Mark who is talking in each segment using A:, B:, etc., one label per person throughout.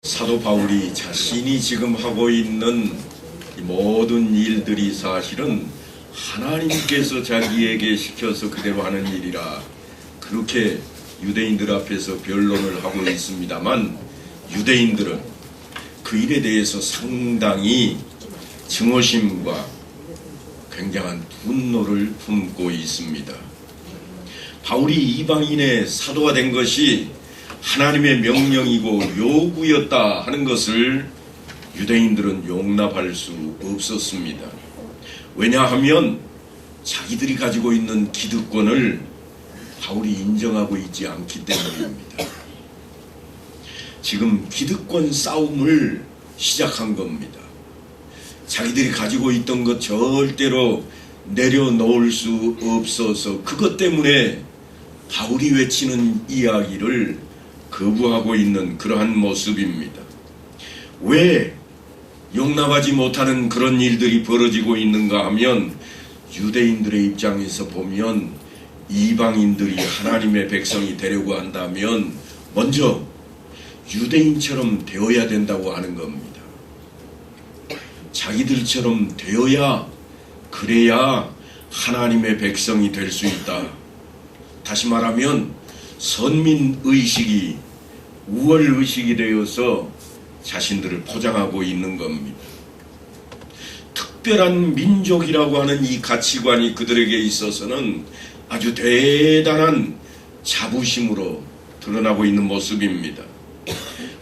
A: 사도 바울이 자신이 지금 하고 있는 이 모든 일들이 사실은 하나님께서 자기에게 시켜서 그대로 하는 일이라 그렇게 유대인들 앞에서 변론을 하고 있습니다만, 유대인들은 그 일에 대해서 상당히 증오심과 굉장한 분노를 품고 있습니다. 바울이 이방인의 사도가 된 것이 하나님의 명령이고 요구였다 하는 것을 유대인들은 용납할 수 없었습니다. 왜냐하면 자기들이 가지고 있는 기득권을 바울이 인정하고 있지 않기 때문입니다. 지금 기득권 싸움을 시작한 겁니다. 자기들이 가지고 있던 것 절대로 내려놓을 수 없어서 그것 때문에 바울이 외치는 이야기를 거부하고 있는 그러한 모습입니다. 왜 용납하지 못하는 그런 일들이 벌어지고 있는가 하면, 유대인들의 입장에서 보면 이방인들이 하나님의 백성이 되려고 한다면 먼저 유대인처럼 되어야 된다고 하는 겁니다. 자기들처럼 되어야, 그래야 하나님의 백성이 될 수 있다. 다시 말하면 선민의식이 우월의식이 되어서 자신들을 포장하고 있는 겁니다. 특별한 민족이라고 하는 이 가치관이 그들에게 있어서는 아주 대단한 자부심으로 드러나고 있는 모습입니다.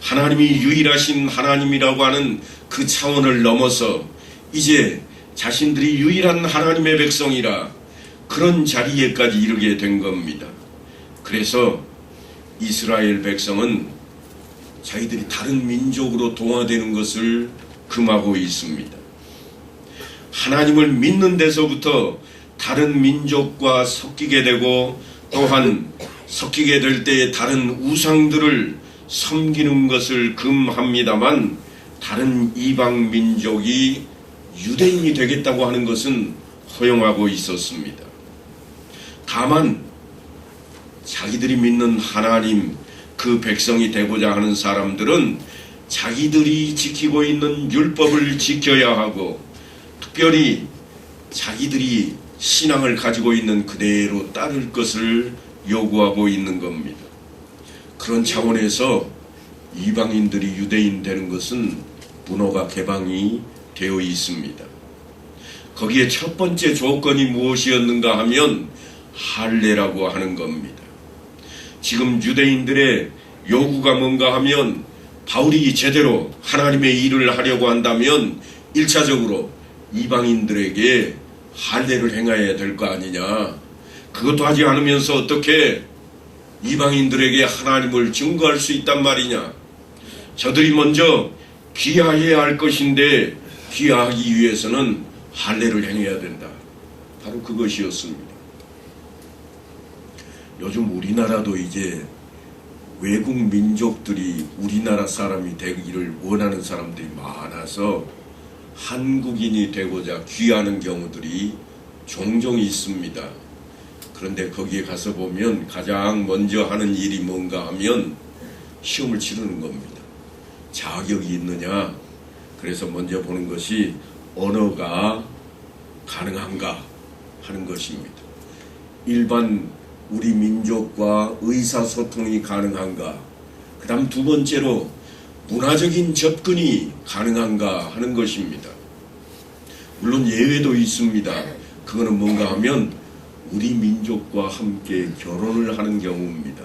A: 하나님이 유일하신 하나님이라고 하는 그 차원을 넘어서 이제 자신들이 유일한 하나님의 백성이라 그런 자리에까지 이르게 된 겁니다. 그래서 이스라엘 백성은 자기들이 다른 민족으로 동화되는 것을 금하고 있습니다. 하나님을 믿는 데서부터 다른 민족과 섞이게 되고, 또한 섞이게 될 때에 다른 우상들을 섬기는 것을 금합니다만, 다른 이방 민족이 유대인이 되겠다고 하는 것은 허용하고 있었습니다. 다만 자기들이 믿는 하나님, 그 백성이 되고자 하는 사람들은 자기들이 지키고 있는 율법을 지켜야 하고, 특별히 자기들이 신앙을 가지고 있는 그대로 따를 것을 요구하고 있는 겁니다. 그런 차원에서 이방인들이 유대인 되는 것은 문호가 개방이 되어 있습니다. 거기에 첫 번째 조건이 무엇이었는가 하면 할례라고 하는 겁니다. 지금 유대인들의 요구가 뭔가 하면, 바울이 제대로 하나님의 일을 하려고 한다면 1차적으로 이방인들에게 할례를 행해야 될 거 아니냐. 그것도 하지 않으면서 어떻게 이방인들에게 하나님을 증거할 수 있단 말이냐. 저들이 먼저 귀화해야 할 것인데 귀화하기 위해서는 할례를 행해야 된다. 바로 그것이었습니다. 요즘 우리나라도 이제 외국 민족들이 우리나라 사람이 되기를 원하는 사람들이 많아서 한국인이 되고자 귀하는 경우들이 종종 있습니다. 그런데 거기에 가서 보면 가장 먼저 하는 일이 뭔가 하면 시험을 치르는 겁니다. 자격이 있느냐. 그래서 먼저 보는 것이 언어가 가능한가 하는 것입니다. 일반 우리 민족과 의사소통이 가능한가. 그 다음 두 번째로 문화적인 접근이 가능한가 하는 것입니다. 물론 예외도 있습니다. 그거는 뭔가 하면 우리 민족과 함께 결혼을 하는 경우입니다.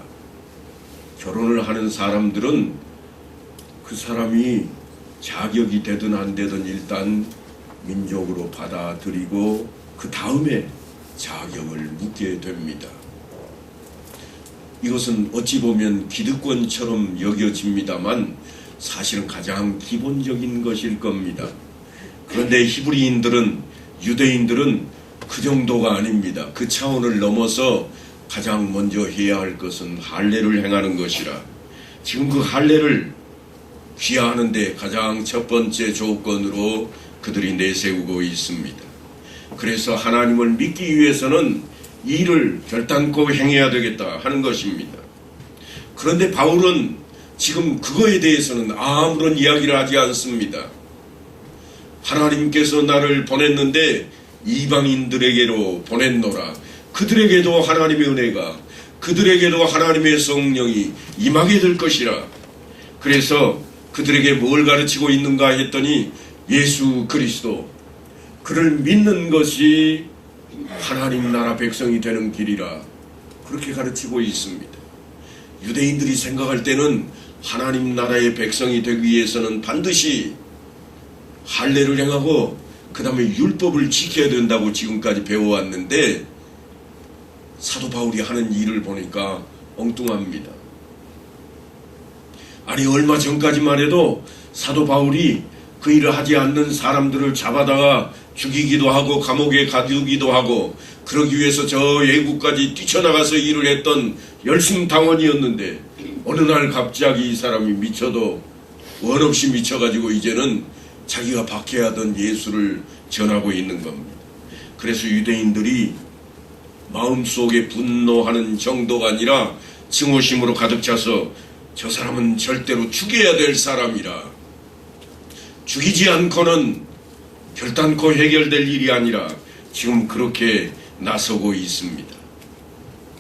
A: 결혼을 하는 사람들은 그 사람이 자격이 되든 안 되든 일단 민족으로 받아들이고 그 다음에 자격을 묻게 됩니다. 이것은 어찌 보면 기득권처럼 여겨집니다만 사실은 가장 기본적인 것일 겁니다. 그런데 히브리인들은, 유대인들은 그 정도가 아닙니다. 그 차원을 넘어서 가장 먼저 해야 할 것은 할례를 행하는 것이라, 지금 그 할례를 귀화하는데 가장 첫 번째 조건으로 그들이 내세우고 있습니다. 그래서 하나님을 믿기 위해서는 이 일을 결단코 행해야 되겠다 하는 것입니다. 그런데 바울은 지금 그거에 대해서는 아무런 이야기를 하지 않습니다. 하나님께서 나를 보냈는데 이방인들에게로 보냈노라. 그들에게도 하나님의 은혜가, 그들에게도 하나님의 성령이 임하게 될 것이라. 그래서 그들에게 뭘 가르치고 있는가 했더니 예수 그리스도, 그를 믿는 것이 하나님 나라 백성이 되는 길이라, 그렇게 가르치고 있습니다. 유대인들이 생각할 때는 하나님 나라의 백성이 되기 위해서는 반드시 할례를 행하고 그 다음에 율법을 지켜야 된다고 지금까지 배워왔는데, 사도 바울이 하는 일을 보니까 엉뚱합니다. 아니, 얼마 전까지만 해도 사도 바울이 그 일을 하지 않는 사람들을 잡아다가 죽이기도 하고 감옥에 가두기도 하고 그러기 위해서 저 외국까지 뛰쳐나가서 일을 했던 열심당원이었는데, 어느 날 갑자기 이 사람이 미쳐도 원 없이 미쳐가지고 이제는 자기가 박해하던 예수를 전하고 있는 겁니다. 그래서 유대인들이 마음속에 분노하는 정도가 아니라 증오심으로 가득 차서 저 사람은 절대로 죽여야 될 사람이라, 죽이지 않고는 결단코 해결될 일이 아니라 지금 그렇게 나서고 있습니다.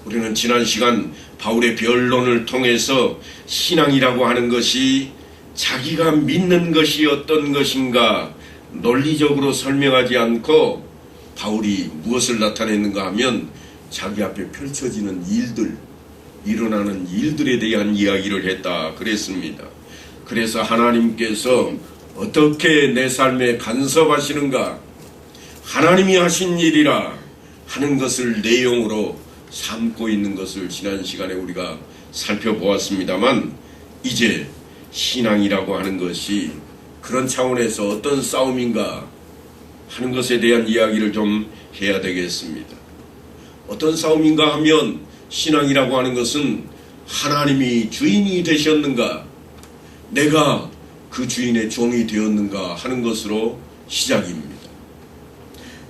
A: 우리는 지난 시간 바울의 변론을 통해서 신앙이라고 하는 것이 자기가 믿는 것이 어떤 것인가 논리적으로 설명하지 않고 바울이 무엇을 나타냈는가 하면 자기 앞에 펼쳐지는 일들, 일어나는 일들에 대한 이야기를 했다 그랬습니다. 그래서 하나님께서 어떻게 내 삶에 간섭하시는가, 하나님이 하신 일이라 하는 것을 내용으로 삼고 있는 것을 지난 시간에 우리가 살펴보았습니다만, 이제 신앙이라고 하는 것이 그런 차원에서 어떤 싸움인가 하는 것에 대한 이야기를 좀 해야 되겠습니다. 어떤 싸움인가 하면 신앙이라고 하는 것은 하나님이 주인이 되셨는가, 내가 그 주인의 종이 되었는가 하는 것으로 시작입니다.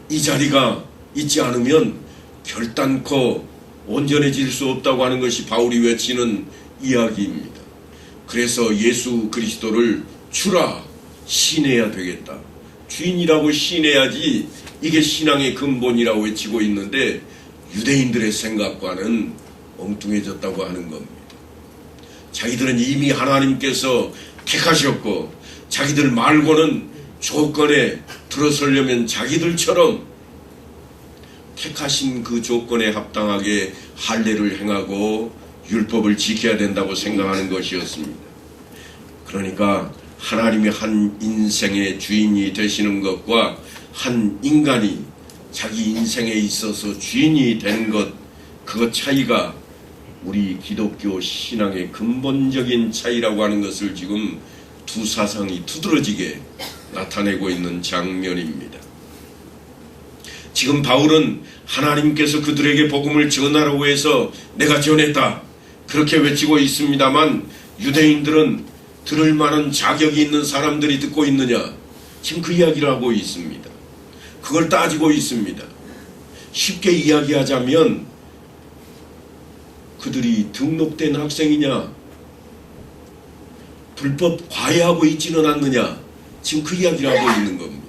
A: 이 자리가 있지 않으면 결단코 온전해질 수 없다고 하는 것이 바울이 외치는 이야기입니다. 그래서 예수 그리스도를 주라, 신해야 되겠다. 주인이라고 신해야지, 이게 신앙의 근본이라고 외치고 있는데 유대인들의 생각과는 엉뚱해졌다고 하는 겁니다. 자기들은 이미 하나님께서 택하셨고 자기들 말고는 조건에 들어서려면 자기들처럼 택하신 그 조건에 합당하게 할례를 행하고 율법을 지켜야 된다고 생각하는 것이었습니다. 그러니까 하나님이 한 인생의 주인이 되시는 것과 한 인간이 자기 인생에 있어서 주인이 되는 것, 그것 차이가 우리 기독교 신앙의 근본적인 차이라고 하는 것을 지금 두 사상이 두드러지게 나타내고 있는 장면입니다. 지금 바울은 하나님께서 그들에게 복음을 전하라고 해서 내가 전했다, 그렇게 외치고 있습니다만, 유대인들은 들을 만한 자격이 있는 사람들이 듣고 있느냐, 지금 그 이야기를 하고 있습니다. 그걸 따지고 있습니다. 쉽게 이야기하자면 그들이 등록된 학생이냐, 불법 과외하고 있지는 않느냐, 지금 그 이야기를 하고 있는 겁니다.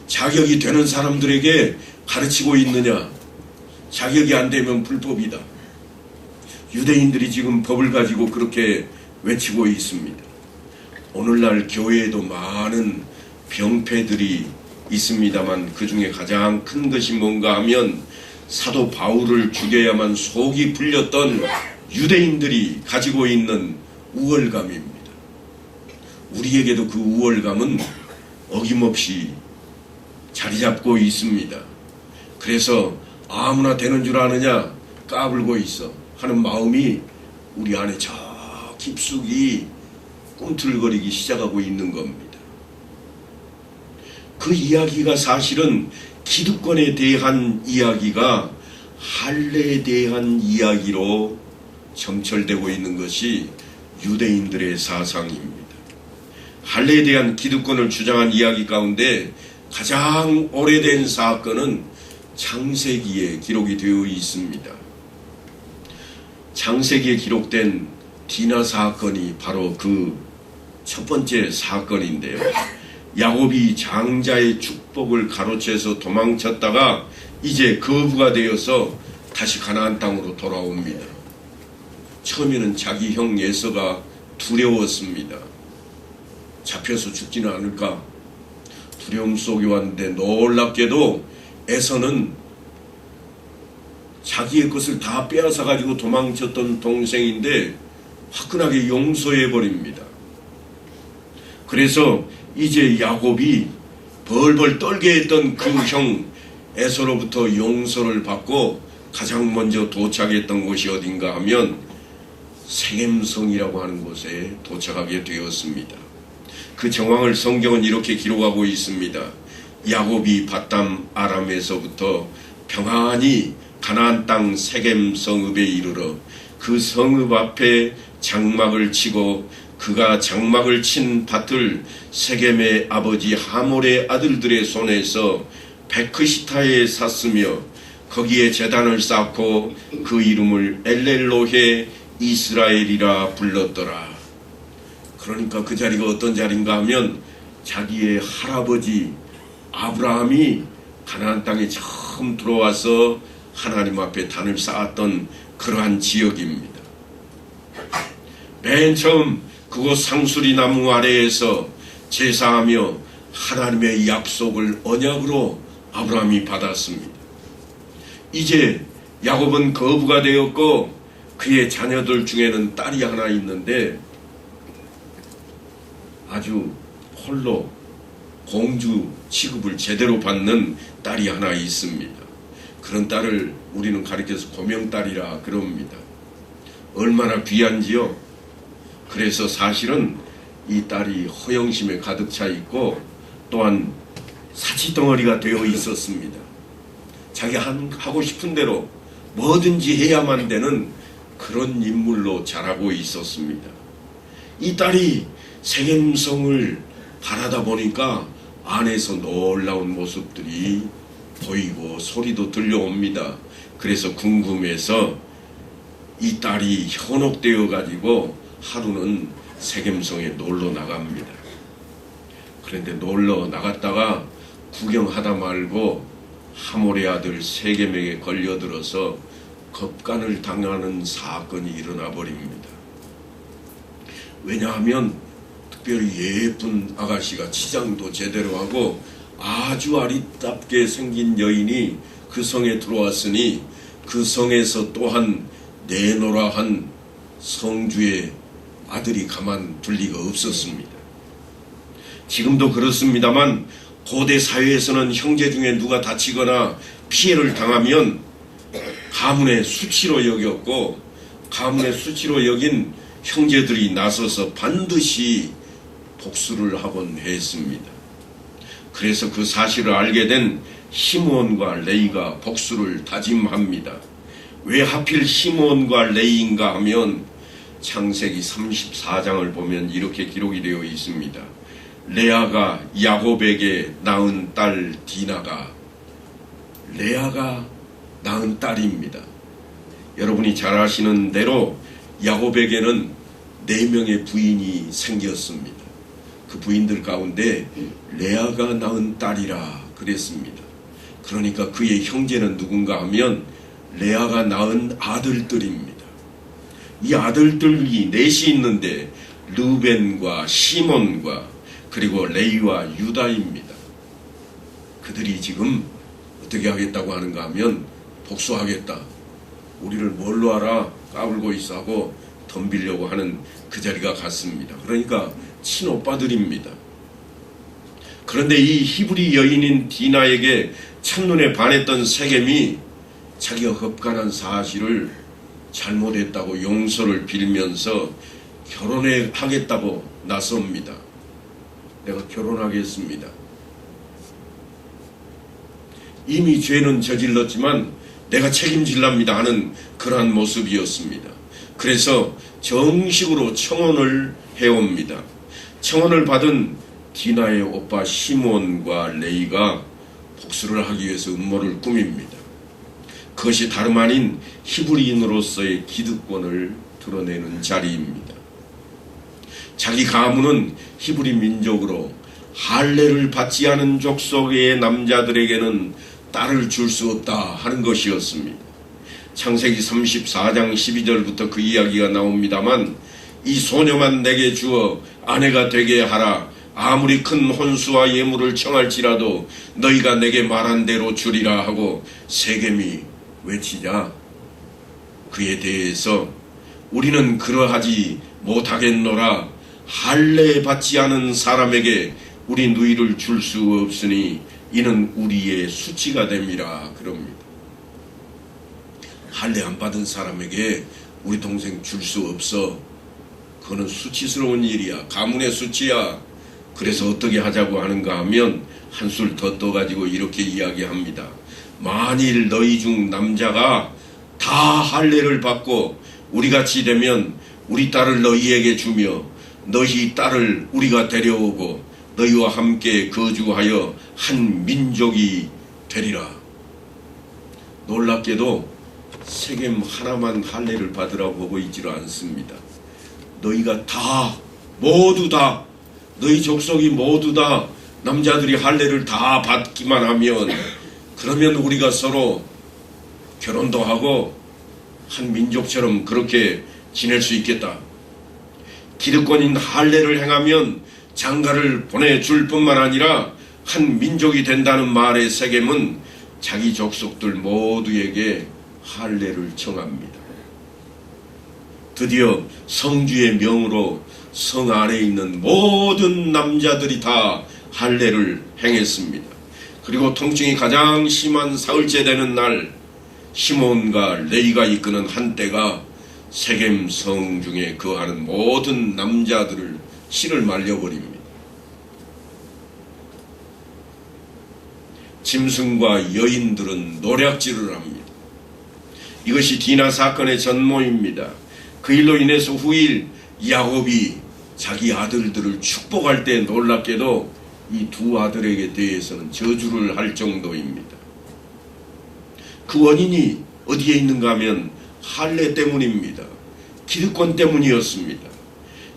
A: 자격이 되는 사람들에게 가르치고 있느냐, 자격이 안 되면 불법이다. 유대인들이 지금 법을 가지고 그렇게 외치고 있습니다. 오늘날 교회에도 많은 병폐들이 있습니다만 그 중에 가장 큰 것이 뭔가 하면 사도 바울을 죽여야만 속이 풀렸던 유대인들이 가지고 있는 우월감입니다. 우리에게도 그 우월감은 어김없이 자리 잡고 있습니다. 그래서 아무나 되는 줄 아느냐, 까불고 있어 하는 마음이 우리 안에 저 깊숙이 꿈틀거리기 시작하고 있는 겁니다. 그 이야기가 사실은 기득권에 대한 이야기가 할례에 대한 이야기로 점철되고 있는 것이 유대인들의 사상입니다. 할례에 대한 기득권을 주장한 이야기 가운데 가장 오래된 사건은 창세기에 기록이 되어 있습니다. 창세기에 기록된 디나 사건이 바로 그 첫 번째 사건인데요. 야곱이 장자의 축복을 가로채서 도망쳤다가 이제 거부가 되어서 다시 가나안 땅으로 돌아옵니다. 처음에는 자기 형 에서가 두려웠습니다. 잡혀서 죽지는 않을까 두려움 속에 왔는데, 놀랍게도 에서는 자기의 것을 다 빼앗아 가지고 도망쳤던 동생인데 화끈하게 용서해 버립니다. 그래서 이제 야곱이 벌벌 떨게 했던 그 형 에서로부터 용서를 받고 가장 먼저 도착했던 곳이 어딘가 하면 세겜성이라고 하는 곳에 도착하게 되었습니다. 그 정황을 성경은 이렇게 기록하고 있습니다. 야곱이 바담 아람에서부터 평안히 가나안 땅 세겜 성읍에 이르러 그 성읍 앞에 장막을 치고 그가 장막을 친 밭을 세겜의 아버지 하몰의 아들들의 손에서 베크시타에 샀으며 거기에 제단을 쌓고 그 이름을 엘렐로헤 이스라엘이라 불렀더라. 그러니까 그 자리가 어떤 자리인가 하면 자기의 할아버지 아브라함이 가나안 땅에 처음 들어와서 하나님 앞에 단을 쌓았던 그러한 지역입니다. 맨 처음 그곳 상수리 나무 아래에서 제사하며 하나님의 약속을 언약으로 아브라함이 받았습니다. 이제 야곱은 거부가 되었고 그의 자녀들 중에는 딸이 하나 있는데 아주 홀로 공주 취급을 제대로 받는 딸이 하나 있습니다. 그런 딸을 우리는 가리켜서 고명딸이라 그럽니다. 얼마나 귀한지요. 그래서 사실은 이 딸이 허영심에 가득 차 있고 또한 사치덩어리가 되어 있었습니다. 자기 하고 싶은 대로 뭐든지 해야만 되는 그런 인물로 자라고 있었습니다. 이 딸이 세겜성을 바라다 보니까 안에서 놀라운 모습들이 보이고 소리도 들려옵니다. 그래서 궁금해서 이 딸이 현혹되어 가지고 하루는 세겜성에 놀러 나갑니다. 그런데 놀러 나갔다가 구경하다 말고 하몰의 아들 세겜에게 걸려들어서 겁간을 당하는 사건이 일어나 버립니다. 왜냐하면 특별히 예쁜 아가씨가 치장도 제대로 하고 아주 아리답게 생긴 여인이 그 성에 들어왔으니 그 성에서 또한 내노라 한 성주의 아들이 가만 둘 리가 없었습니다. 지금도 그렇습니다만 고대 사회에서는 형제 중에 누가 다치거나 피해를 당하면 가문의 수치로 여겼고 가문의 수치로 여긴 형제들이 나서서 반드시 복수를 하곤 했습니다. 그래서 그 사실을 알게 된 시므온과 레이가 복수를 다짐합니다. 왜 하필 시므온과 레이인가 하면 창세기 34장을 보면 이렇게 기록이 되어 있습니다. 레아가 야곱에게 낳은 딸 디나가 레아가 낳은 딸입니다. 여러분이 잘 아시는 대로 야곱에게는 4명의 부인이 생겼습니다. 그 부인들 가운데 레아가 낳은 딸이라 그랬습니다. 그러니까 그의 형제는 누군가 하면 레아가 낳은 아들들입니다. 이 아들들이 넷이 있는데 르벤과 시몬과 그리고 레이와 유다입니다. 그들이 지금 어떻게 하겠다고 하는가 하면 복수하겠다. 우리를 뭘로 알아? 까불고 있어 하고 덤비려고 하는 그 자리가 같습니다. 그러니까 친오빠들입니다. 그런데 이 히브리 여인인 디나에게 첫눈에 반했던 세겜이 자기가 흡간한 사실을 잘못했다고 용서를 빌면서 결혼하겠다고 나섭니다. 내가 결혼하겠습니다. 이미 죄는 저질렀지만 내가 책임질랍니다 하는 그러한 모습이었습니다. 그래서 정식으로 청혼을 해옵니다. 청혼을 받은 디나의 오빠 시몬과 레이가 복수를 하기 위해서 음모를 꾸밉니다. 그것이 다름 아닌 히브리인으로서의 기득권을 드러내는 자리입니다. 자기 가문은 히브리 민족으로 할례를 받지 않은 족속의 남자들에게는 딸을 줄 수 없다 하는 것이었습니다. 창세기 34장 12절부터 그 이야기가 나옵니다만, 이 소녀만 내게 주어 아내가 되게 하라. 아무리 큰 혼수와 예물을 청할지라도 너희가 내게 말한 대로 주리라 하고 세겜이 외치자 그에 대해서 우리는 그러하지 못하겠노라. 할례 받지 않은 사람에게 우리 누이를 줄 수 없으니 이는 우리의 수치가 됨이라 그럽니다. 할례 안 받은 사람에게 우리 동생 줄 수 없어. 그거는 수치스러운 일이야. 가문의 수치야. 그래서 어떻게 하자고 하는가 하면 한술 더 떠가지고 이렇게 이야기합니다. 만일 너희 중 남자가 다 할례를 받고 우리같이 되면 우리 딸을 너희에게 주며 너희 딸을 우리가 데려오고 너희와 함께 거주하여 한 민족이 되리라. 놀랍게도 세겜 하나만 할례를 받으라고 하고 있지를 않습니다. 너희가 다 모두 다 너희 족속이 모두 다 남자들이 할례를 다 받기만 하면 그러면 우리가 서로 결혼도 하고 한 민족처럼 그렇게 지낼 수 있겠다. 기득권인 할례를 행하면 장가를 보내줄 뿐만 아니라 한 민족이 된다는 말의 세겜은 자기 족속들 모두에게 할례를 청합니다. 드디어 성주의 명으로 성 안에 있는 모든 남자들이 다 할례를 행했습니다. 그리고 통증이 가장 심한 사흘째 되는 날 시몬과 레위가 이끄는 한떼가 세겜 성 중에 거하는 모든 남자들을 실을 말려버립니다. 짐승과 여인들은 노략질을 합니다. 이것이 디나 사건의 전모입니다. 그 일로 인해서 후일 야곱이 자기 아들들을 축복할 때 놀랍게도 이 두 아들에게 대해서는 저주를 할 정도입니다. 그 원인이 어디에 있는가 하면 할례 때문입니다. 기득권 때문이었습니다.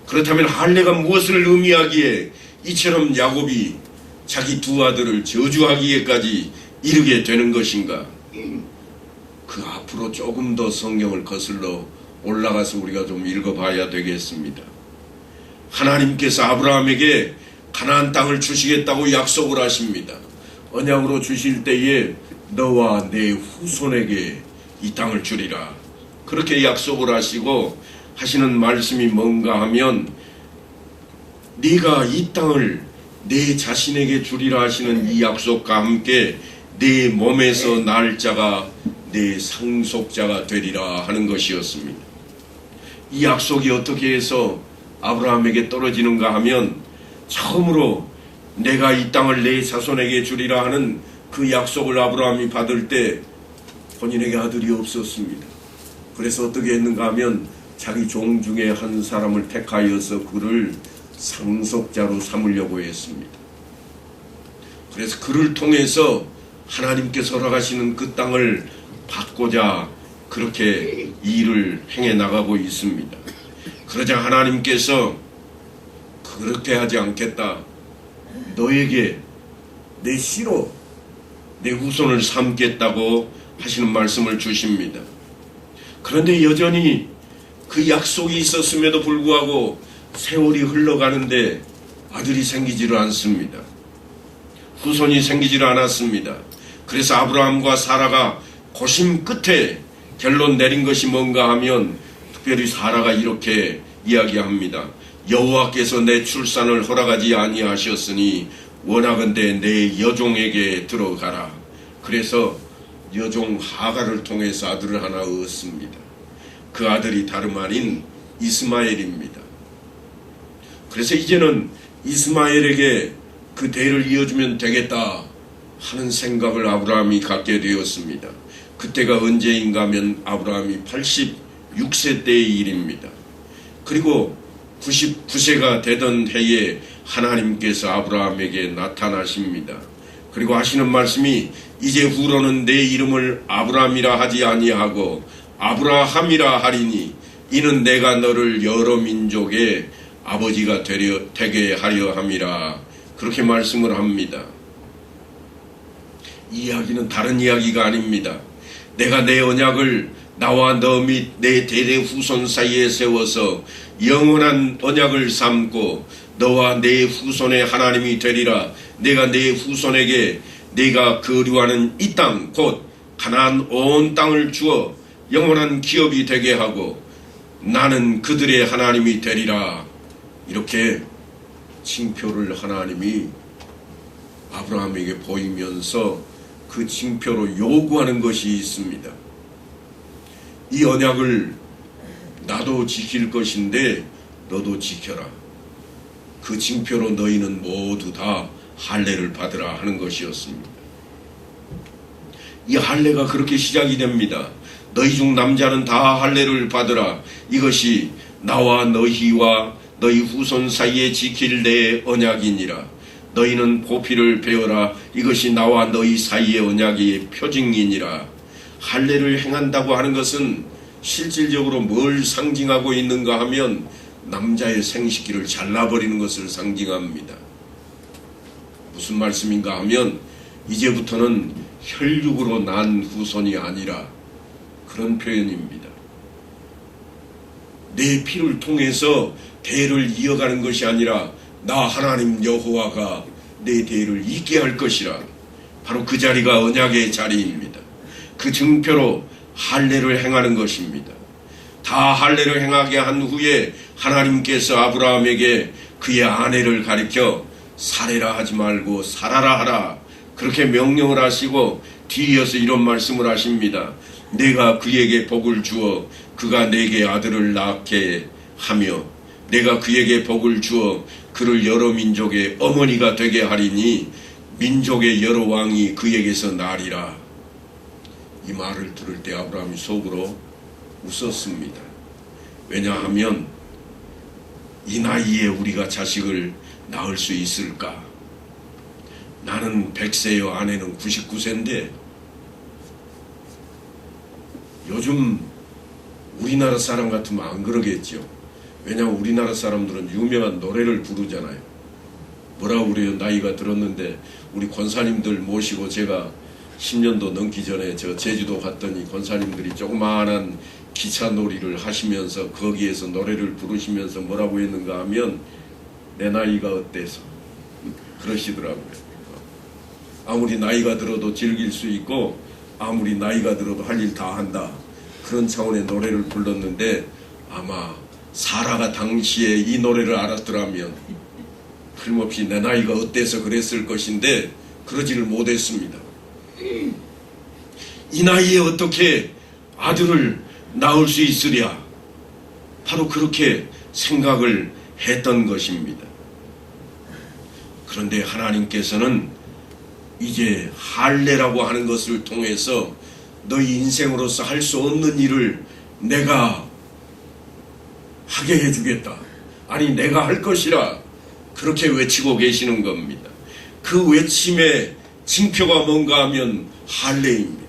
A: 그렇다면 할례가 무엇을 의미하기에 이처럼 야곱이 자기 두 아들을 저주하기에까지 이르게 되는 것인가? 그 앞으로 조금 더 성경을 거슬러 올라가서 우리가 좀 읽어봐야 되겠습니다. 하나님께서 아브라함에게 가나안 땅을 주시겠다고 약속을 하십니다. 언약으로 주실 때에 너와 내 후손에게 이 땅을 주리라. 그렇게 약속을 하시고 하시는 말씀이 뭔가 하면 네가 이 땅을 내 자신에게 주리라 하시는 이 약속과 함께 내 몸에서 날 자가 내 상속자가 되리라 하는 것이었습니다. 이 약속이 어떻게 해서 아브라함에게 떨어지는가 하면 처음으로 내가 이 땅을 내 자손에게 주리라 하는 그 약속을 아브라함이 받을 때 본인에게 아들이 없었습니다. 그래서 어떻게 했는가 하면 자기 종 중에 한 사람을 택하여서 그를 상속자로 삼으려고 했습니다. 그래서 그를 통해서 하나님께서 허락하시는 그 땅을 받고자 그렇게 일을 행해 나가고 있습니다. 그러자 하나님께서 그렇게 하지 않겠다. 너에게 내 씨로 내 후손을 삼겠다고 하시는 말씀을 주십니다. 그런데 여전히 그 약속이 있었음에도 불구하고 세월이 흘러가는데 아들이 생기지를 않습니다. 후손이 생기지를 않았습니다. 그래서 아브라함과 사라가 고심 끝에 결론 내린 것이 뭔가 하면 특별히 사라가 이렇게 이야기합니다. 여호와께서 내 출산을 허락하지 아니하셨으니 원하건대 내 여종에게 들어가라. 그래서 여종 하갈을 통해서 아들을 하나 얻습니다. 그 아들이 다름 아닌 이스마엘입니다. 그래서 이제는 이스마엘에게 그 대를 이어주면 되겠다 하는 생각을 아브라함이 갖게 되었습니다. 그때가 언제인가 하면 아브라함이 86세 때의 일입니다. 그리고 99세가 되던 해에 하나님께서 아브라함에게 나타나십니다. 그리고 하시는 말씀이 이제 후로는 내 이름을 아브라함이라 하지 아니하고 아브라함이라 하리니 이는 내가 너를 여러 민족의 아버지가 되게 하려 함이라 그렇게 말씀을 합니다. 이 이야기는 다른 이야기가 아닙니다. 내가 내 언약을 나와 너 및 내 대대 후손 사이에 세워서 영원한 언약을 삼고 너와 내 후손의 하나님이 되리라. 내가 내 후손에게 내가 거류하는 이 땅 곧 가나안 온 땅을 주어 영원한 기업이 되게 하고 나는 그들의 하나님이 되리라. 이렇게 징표를 하나님이 아브라함에게 보이면서 그 징표로 요구하는 것이 있습니다. 이 언약을 나도 지킬 것인데 너도 지켜라. 그 징표로 너희는 모두 다 할례를 받으라 하는 것이었습니다. 이 할례가 그렇게 시작이 됩니다. 너희 중 남자는 다 할례를 받으라. 이것이 나와 너희와 너희 후손 사이에 지킬 내 언약이니라. 너희는 보피를 베어라. 이것이 나와 너희 사이의 언약의 표징이니라. 할례를 행한다고 하는 것은 실질적으로 뭘 상징하고 있는가 하면 남자의 생식기를 잘라버리는 것을 상징합니다. 무슨 말씀인가 하면 이제부터는 혈육으로 난 후손이 아니라 그런 표현입니다. 내 피를 통해서 대를 이어가는 것이 아니라 나 하나님 여호와가 내 대를 잇게 할 것이라. 바로 그 자리가 언약의 자리입니다. 그 증표로 할례를 행하는 것입니다. 다 할례를 행하게 한 후에 하나님께서 아브라함에게 그의 아내를 가리켜 살해라 하지 말고 살아라 하라 그렇게 명령을 하시고 뒤이어서 이런 말씀을 하십니다. 내가 그에게 복을 주어 그가 내게 아들을 낳게 하며 내가 그에게 복을 주어 그를 여러 민족의 어머니가 되게 하리니 민족의 여러 왕이 그에게서 나리라. 이 말을 들을 때 아브라함이 속으로 웃었습니다. 왜냐하면 이 나이에 우리가 자식을 낳을 수 있을까? 나는 100세요 아내는 99세인데 요즘 우리나라 사람 같으면 안 그러겠죠. 왜냐하면 우리나라 사람들은 유명한 노래를 부르잖아요. 뭐라고 그래요? 나이가 들었는데 우리 권사님들 모시고 제가 10년도 넘기 전에 저 제주도 갔더니 권사님들이 조그마한 기차 놀이를 하시면서 거기에서 노래를 부르시면서 뭐라고 했는가 하면 내 나이가 어때서 그러시더라고요. 아무리 나이가 들어도 즐길 수 있고 아무리 나이가 들어도 할 일 다 한다. 그런 차원의 노래를 불렀는데 아마 사라가 당시에 이 노래를 알았더라면 틀림없이 내 나이가 어때서 그랬을 것인데 그러지를 못했습니다. 이 나이에 어떻게 아들을 낳을 수 있으랴? 바로 그렇게 생각을 했던 것입니다. 그런데 하나님께서는 이제 할례라고 하는 것을 통해서 너희 인생으로서 할 수 없는 일을 내가 하게 해주겠다. 아니 내가 할 것이라 그렇게 외치고 계시는 겁니다. 그 외침의 징표가 뭔가 하면 할례입니다.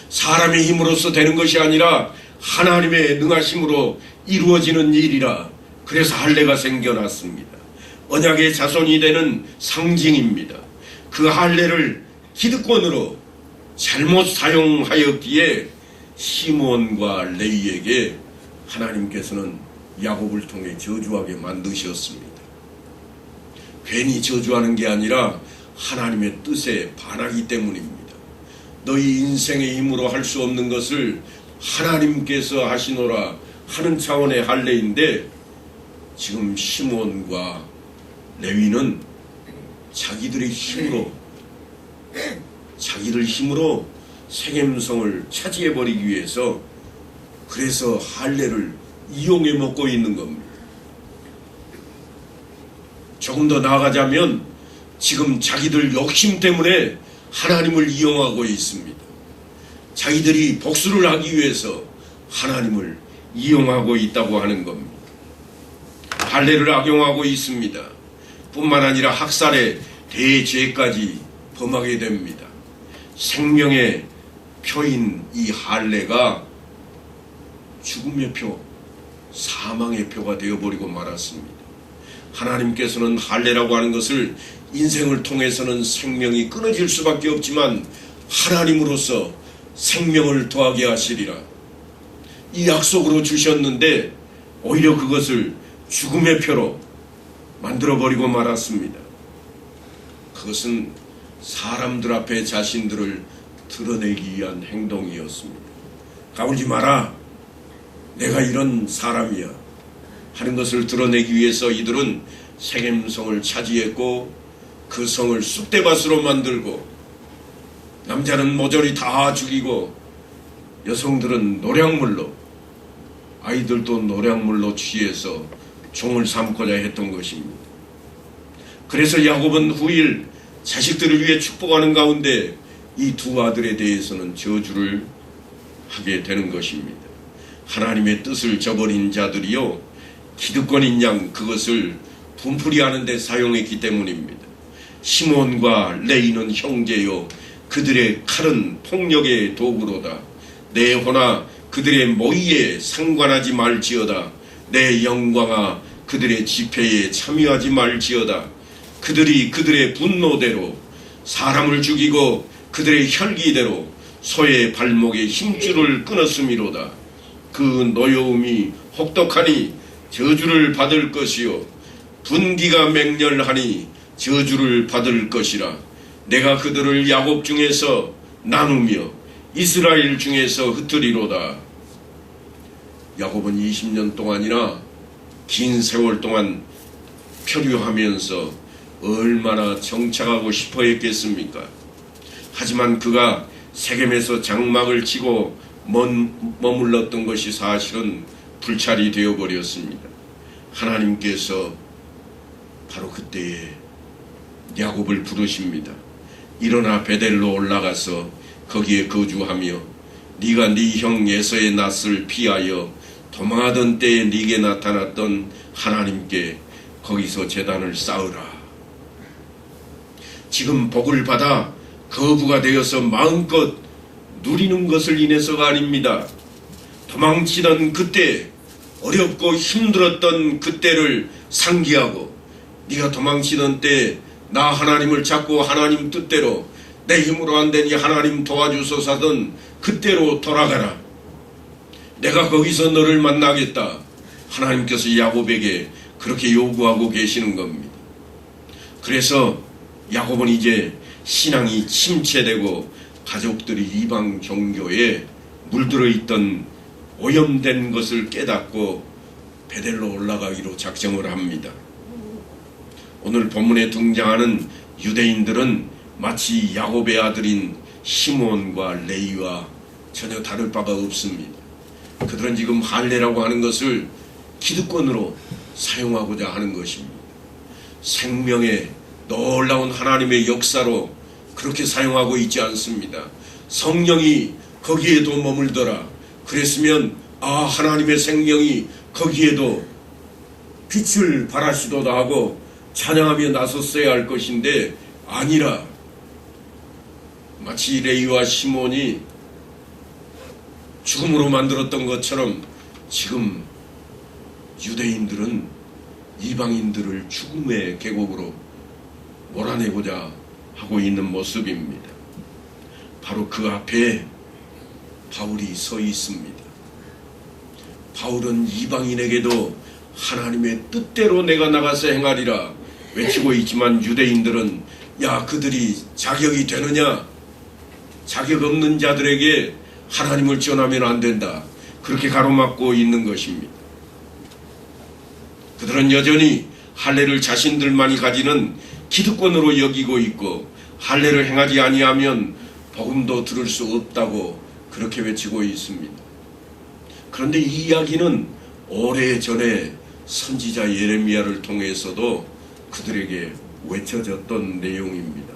A: 사람의 힘으로서 되는 것이 아니라 하나님의 능하심으로 이루어지는 일이라. 그래서 할례가 생겨났습니다. 언약의 자손이 되는 상징입니다. 그 할례를 기득권으로 잘못 사용하였기에 시몬과 레위에게 하나님께서는 야곱을 통해 저주하게 만드셨습니다. 괜히 저주하는 게 아니라 하나님의 뜻에 반하기 때문입니다. 너희 인생의 힘으로 할 수 없는 것을 하나님께서 하시노라 하는 차원의 할례인데 지금 시몬과 레위는 자기들의 힘으로 세겜성을 차지해버리기 위해서 그래서 할례를 이용해 먹고 있는 겁니다. 조금 더 나아가자면 지금 자기들 욕심 때문에 하나님을 이용하고 있습니다. 자기들이 복수를 하기 위해서 하나님을 이용하고 있다고 하는 겁니다. 할례를 악용하고 있습니다. 뿐만 아니라 학살의 대죄까지 범하게 됩니다. 생명의 표인 이 할례가 죽음의 표, 사망의 표가 되어버리고 말았습니다. 하나님께서는 할례라고 하는 것을 인생을 통해서는 생명이 끊어질 수밖에 없지만 하나님으로서 생명을 더하게 하시리라 이 약속으로 주셨는데 오히려 그것을 죽음의 표로 만들어버리고 말았습니다. 그것은 사람들 앞에 자신들을 드러내기 위한 행동이었습니다. 가울지 마라, 내가 이런 사람이야 하는 것을 드러내기 위해서 이들은 세겜성을 차지했고 그 성을 쑥대밭으로 만들고 남자는 모조리 다 죽이고 여성들은 노량물로, 아이들도 노량물로 취해서 종을 삼고자 했던 것입니다. 그래서 야곱은 후일 자식들을 위해 축복하는 가운데 이 두 아들에 대해서는 저주를 하게 되는 것입니다. 하나님의 뜻을 저버린 자들이요 기득권인 양 그것을 분풀이하는 데 사용했기 때문입니다. 시몬과 레이는 형제요 그들의 칼은 폭력의 도구로다. 내 호나 그들의 모의에 상관하지 말지어다. 내 영광아 그들의 집회에 참여하지 말지어다. 그들이 그들의 분노대로 사람을 죽이고 그들의 혈기대로 소의 발목에 힘줄을 끊었음이로다. 그 노여움이 혹독하니 저주를 받을 것이요 분기가 맹렬하니 저주를 받을 것이라. 내가 그들을 야곱 중에서 나누며 이스라엘 중에서 흩으리로다. 야곱은 20년 동안이나 긴 세월 동안 표류하면서 얼마나 정착하고 싶어 했겠습니까? 하지만 그가 세겜에서 장막을 치고 머물렀던 것이 사실은 불찰이 되어버렸습니다. 하나님께서 바로 그때에 야곱을 부르십니다. 일어나 베델로 올라가서 거기에 거주하며 네가 네 형 에서의 낯을 피하여 도망하던 때에 네게 나타났던 하나님께 거기서 제단을 쌓으라. 지금 복을 받아 거부가 되어서 마음껏 누리는 것을 인해서가 아닙니다. 도망치던 그때, 어렵고 힘들었던 그때를 상기하고 네가 도망치던 때 나 하나님을 찾고 하나님 뜻대로 내 힘으로 안 되니 하나님 도와주소서 하던 그때로 돌아가라. 내가 거기서 너를 만나겠다. 하나님께서 야곱에게 그렇게 요구하고 계시는 겁니다. 그래서 야곱은 이제 신앙이 침체되고 가족들이 이방 종교에 물들어 있던 오염된 것을 깨닫고 베델로 올라가기로 작정을 합니다. 오늘 본문에 등장하는 유대인들은 마치 야곱의 아들인 시몬과 레이와 전혀 다를 바가 없습니다. 그들은 지금 할례라고 하는 것을 기득권으로 사용하고자 하는 것입니다. 생명의 놀라운 하나님의 역사로 그렇게 사용하고 있지 않습니다. 성령이 거기에도 머물더라. 그랬으면 하나님의 생명이 거기에도 빛을 발하시도다 하고 찬양하며 나섰어야 할 것인데 아니라 마치 레이와 시몬이 죽음으로 만들었던 것처럼 지금 유대인들은 이방인들을 죽음의 계곡으로 몰아내고자 하고 있는 모습입니다. 바로 그 앞에 바울이 서 있습니다. 바울은 이방인에게도 하나님의 뜻대로 내가 나가서 행하리라 외치고 있지만 유대인들은 그들이 자격이 되느냐? 자격 없는 자들에게 하나님을 전하면 안 된다. 그렇게 가로막고 있는 것입니다. 그들은 여전히 할례를 자신들만이 가지는 기득권으로 여기고 있고 할례를 행하지 아니하면 복음도 들을 수 없다고 그렇게 외치고 있습니다. 그런데 이 이야기는 오래전에 선지자 예레미야를 통해서도 그들에게 외쳐졌던 내용입니다.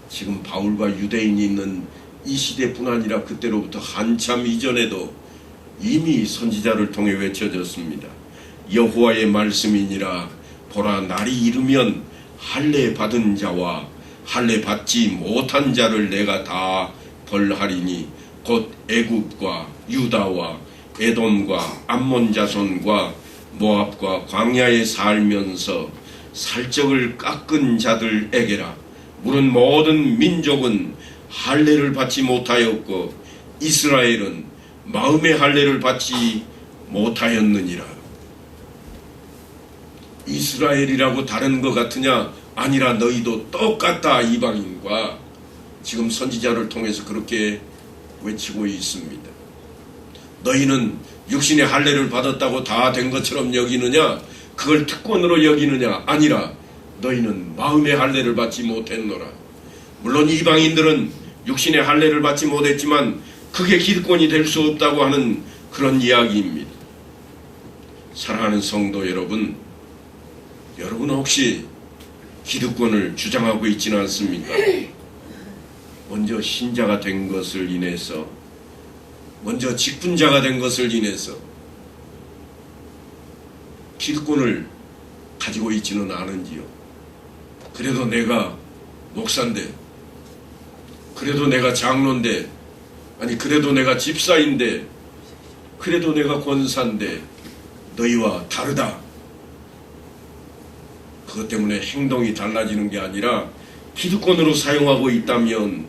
A: 지금 바울과 유대인이 있는 이 시대뿐 아니라 그때로부터 한참 이전에도 이미 선지자를 통해 외쳐졌습니다. 여호와의 말씀이니라. 보라, 날이 이르면 할례 받은 자와 할례 받지 못한 자를 내가 다 벌하리니 곧 애굽과 유다와 에돔과 암몬 자손과 모압과 광야에 살면서 살적을 깎은 자들에게라. 물은 모든 민족은 할례를 받지 못하였고 이스라엘은 마음의 할례를 받지 못하였느니라. 이스라엘이라고 다른 것 같으냐? 아니라 너희도 똑같다. 이방인과 지금 선지자를 통해서 그렇게 외치고 있습니다. 너희는 육신의 할례를 받았다고 다 된 것처럼 여기느냐? 그걸 특권으로 여기느냐? 아니라 너희는 마음의 할례를 받지 못했노라. 물론 이방인들은 육신의 할례를 받지 못했지만 그게 기득권이 될 수 없다고 하는 그런 이야기입니다. 사랑하는 성도 여러분, 여러분은 혹시 기득권을 주장하고 있지는 않습니까? 먼저 신자가 된 것을 인해서, 먼저 직분자가 된 것을 인해서 기득권을 가지고 있지는 않은지요. 그래도 내가 목사인데, 그래도 내가 장로인데, 아니 그래도 내가 집사인데, 그래도 내가 권사인데 너희와 다르다. 그것 때문에 행동이 달라지는 게 아니라 기득권으로 사용하고 있다면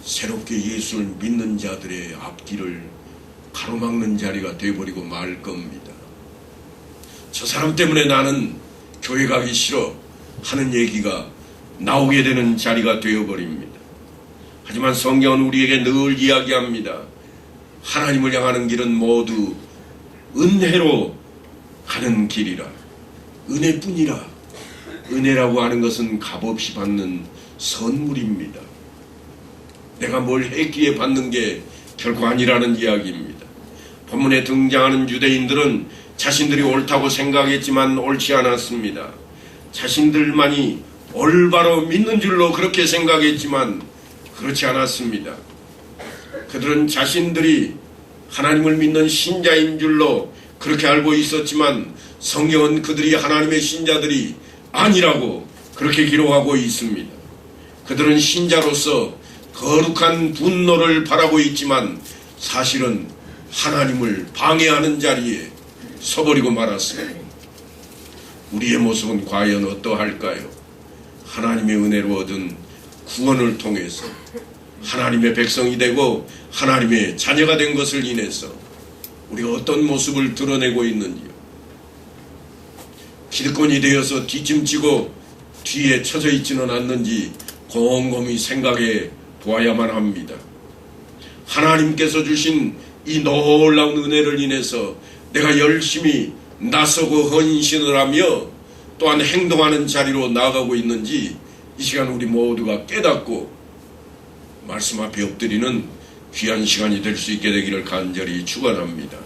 A: 새롭게 예수를 믿는 자들의 앞길을 가로막는 자리가 되어버리고 말 겁니다. 저 사람 때문에 나는 교회 가기 싫어 하는 얘기가 나오게 되는 자리가 되어버립니다. 하지만 성경은 우리에게 늘 이야기합니다. 하나님을 향하는 길은 모두 은혜로 가는 길이라. 은혜뿐이라. 은혜라고 하는 것은 값없이 받는 선물입니다. 내가 뭘 했기에 받는 게 결코 아니라는 이야기입니다. 본문에 등장하는 유대인들은 자신들이 옳다고 생각했지만 옳지 않았습니다. 자신들만이 올바로 믿는 줄로 그렇게 생각했지만 그렇지 않았습니다. 그들은 자신들이 하나님을 믿는 신자인 줄로 그렇게 알고 있었지만 성경은 그들이 하나님의 신자들이 아니라고 그렇게 기록하고 있습니다. 그들은 신자로서 거룩한 분노를 바라고 있지만 사실은 하나님을 방해하는 자리에 서버리고 말았습니다. 우리의 모습은 과연 어떠할까요? 하나님의 은혜로 얻은 구원을 통해서 하나님의 백성이 되고 하나님의 자녀가 된 것을 인해서 우리가 어떤 모습을 드러내고 있는지요. 기득권이 되어서 뒷짐지고 뒤에 처져 있지는 않는지 곰곰이 생각해 보아야만 합니다. 하나님께서 주신 이 놀라운 은혜를 인해서 내가 열심히 나서고 헌신을 하며 또한 행동하는 자리로 나아가고 있는지 이 시간 우리 모두가 깨닫고 말씀 앞에 엎드리는 귀한 시간이 될 수 있게 되기를 간절히 축원합니다.